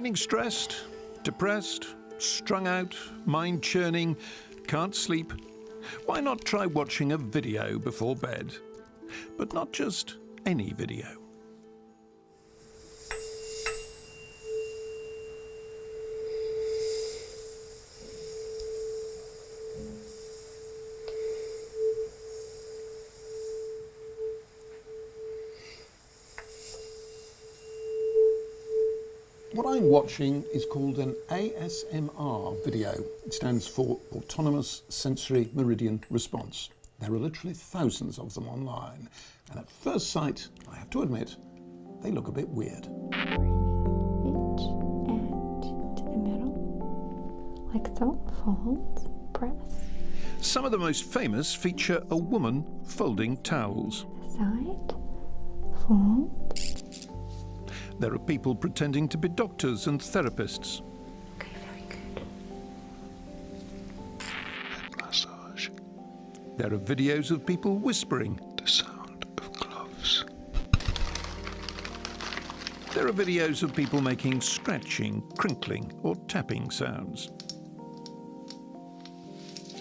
Feeling stressed, depressed, strung out, mind churning, can't sleep? Why not try watching a video before bed? But not just any video. What I'm watching is called an ASMR video. It stands for Autonomous Sensory Meridian Response. There are literally thousands of them online, and at first sight, I have to admit, they look a bit weird. Bring each edge to the middle, like so. Fold, press. Some of the most famous feature a woman folding towels. Side, fold. There are people pretending to be doctors and therapists. Okay, very good. Head massage. There are videos of people whispering. The sound of gloves. There are videos of people making scratching, crinkling, or tapping sounds.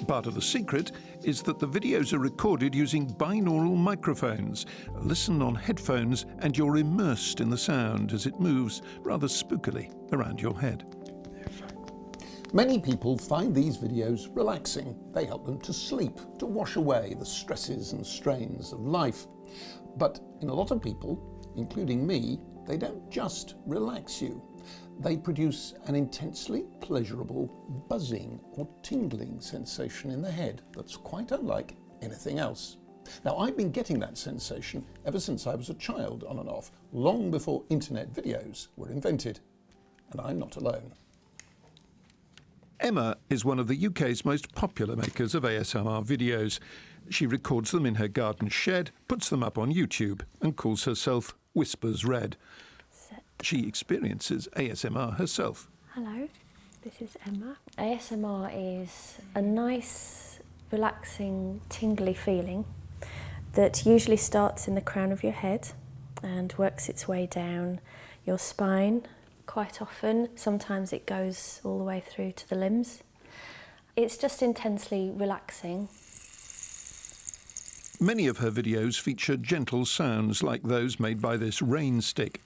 Part of the secret is that the videos are recorded using binaural microphones. Listen on headphones and you're immersed in the sound as it moves rather spookily around your head. Many people find these videos relaxing. They help them to sleep, to wash away the stresses and strains of life. But in a lot of people, including me, they don't just relax you. They produce an intensely pleasurable buzzing or tingling sensation in the head that's quite unlike anything else. Now, I've been getting that sensation ever since I was a child, on and off, long before internet videos were invented. And I'm not alone. Emma is one of the UK's most popular makers of ASMR videos. She records them in her garden shed, puts them up on YouTube, and calls herself Whispers Red. She experiences ASMR herself. Hello, this is Emma. ASMR is a nice, relaxing, tingly feeling that usually starts in the crown of your head and works its way down your spine quite often. Sometimes it goes all the way through to the limbs. It's just intensely relaxing. Many of her videos feature gentle sounds like those made by this rain stick.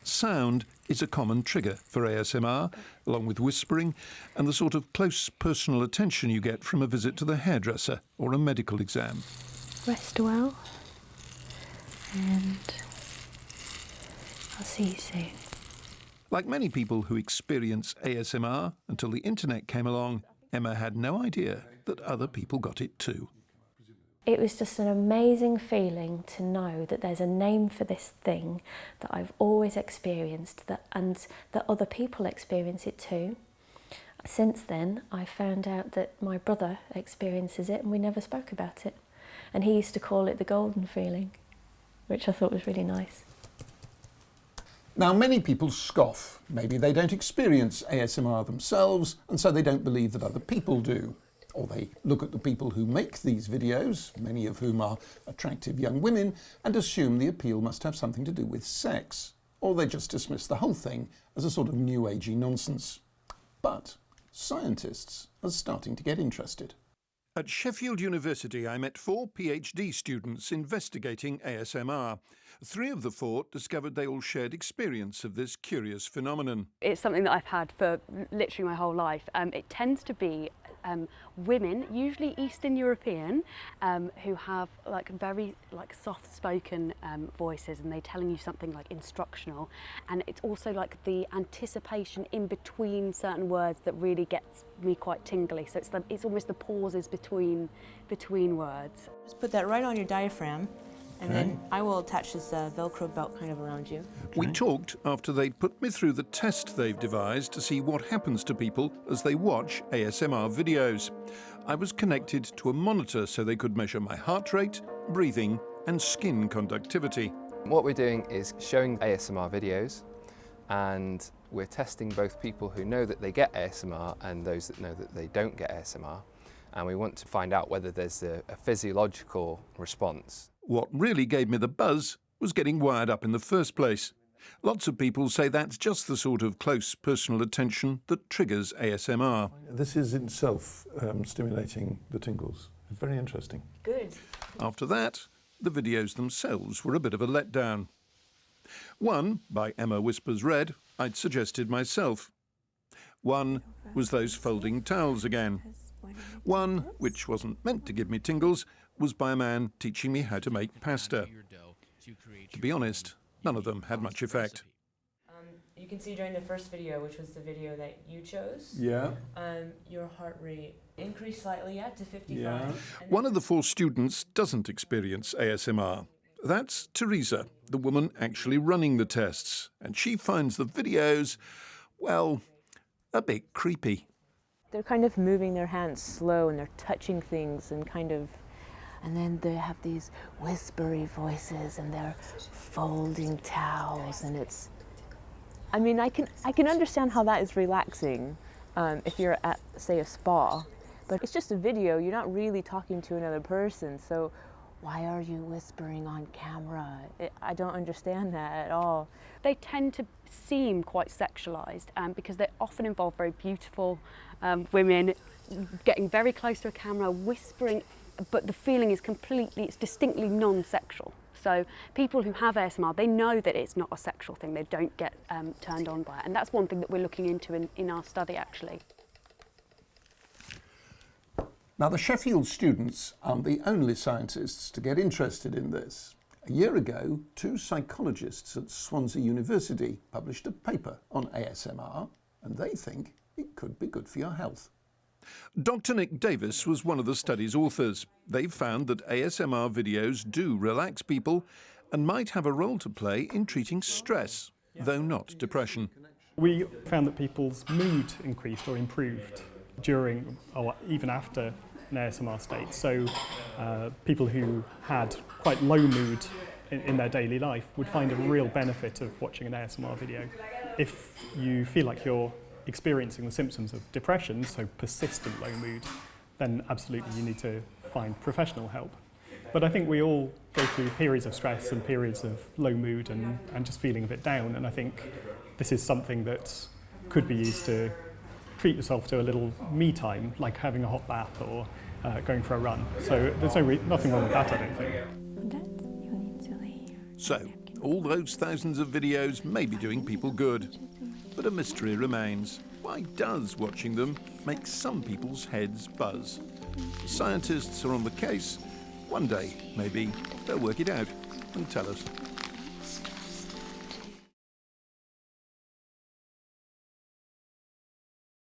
Sound is a common trigger for ASMR, along with whispering and the sort of close personal attention you get from a visit to the hairdresser or a medical exam. Rest well, and I'll see you soon. Like many people who experience ASMR, until the internet came along, Emma had no idea that other people got it too. It was just an amazing feeling to know that there's a name for this thing that I've always experienced and that other people experience it too. Since then, I found out that my brother experiences it and we never spoke about it. And he used to call it the golden feeling, which I thought was really nice. Now, many people scoff. Maybe they don't experience ASMR themselves, and so they don't believe that other people do. Or they look at the people who make these videos, many of whom are attractive young women, and assume the appeal must have something to do with sex. Or they just dismiss the whole thing as a sort of new agey nonsense. But scientists are starting to get interested. At Sheffield University, I met 4 PhD students investigating ASMR. 3 of the 4 discovered they all shared experience of this curious phenomenon. It's something that I've had for literally my whole life. It tends to be women, usually Eastern European, who have very soft-spoken voices, and they're telling you something like instructional, and it's also like the anticipation in between certain words that really gets me quite tingly. So it's almost the pauses between words. Just put that right on your diaphragm, and then I will attach this Velcro belt kind of around you. We talked after they'd put me through the test they've devised to see what happens to people as they watch ASMR videos. I was connected to a monitor so they could measure my heart rate, breathing, and skin conductivity. What we're doing is showing ASMR videos, and we're testing both people who know that they get ASMR and those that know that they don't get ASMR. And we want to find out whether there's a physiological response. What really gave me the buzz was getting wired up in the first place. Lots of people say that's just the sort of close personal attention that triggers ASMR. This is in itself stimulating the tingles. Very interesting. Good. After that, the videos themselves were a bit of a letdown. One, by Emma Whispers Red, I'd suggested myself. One was those folding towels again. One, which wasn't meant to give me tingles, was by a man teaching me how to make pasta. To be honest, none of them had much effect. You can see during the first video, which was the video that you chose, your heart rate increased slightly, to 55. Yeah. One of the 4 students doesn't experience ASMR. That's Teresa, the woman actually running the tests, and she finds the videos, well, a bit creepy. They're kind of moving their hands slow and they're touching things and then they have these whispery voices and they're folding towels, and it's, I mean, I can understand how that is relaxing if you're at, say, a spa, but it's just a video. You're not really talking to another person, so why are you whispering on camera? I don't understand that at all. They tend to seem quite sexualised because they often involve very beautiful women getting very close to a camera, whispering, but the feeling is it's distinctly non-sexual. So people who have ASMR, they know that it's not a sexual thing. They don't get turned on by it. And that's one thing that we're looking into in our study, actually. Now, the Sheffield students aren't the only scientists to get interested in this. A year ago, 2 psychologists at Swansea University published a paper on ASMR, and they think it could be good for your health. Dr. Nick Davis was one of the study's authors. They found that ASMR videos do relax people and might have a role to play in treating stress, though not depression. We found that people's mood increased or improved during or even after an ASMR state. So people who had quite low mood in their daily life would find a real benefit of watching an ASMR video. If you feel like you're experiencing the symptoms of depression, so persistent low mood, then absolutely you need to find professional help. But I think we all go through periods of stress and periods of low mood and just feeling a bit down, and I think this is something that could be used to treat yourself to a little me time, like having a hot bath or going for a run. So there's nothing wrong with that, I don't think. So, all those thousands of videos may be doing people good. But a mystery remains. Why does watching them make some people's heads buzz? Scientists are on the case. One day, maybe, they'll work it out and tell us.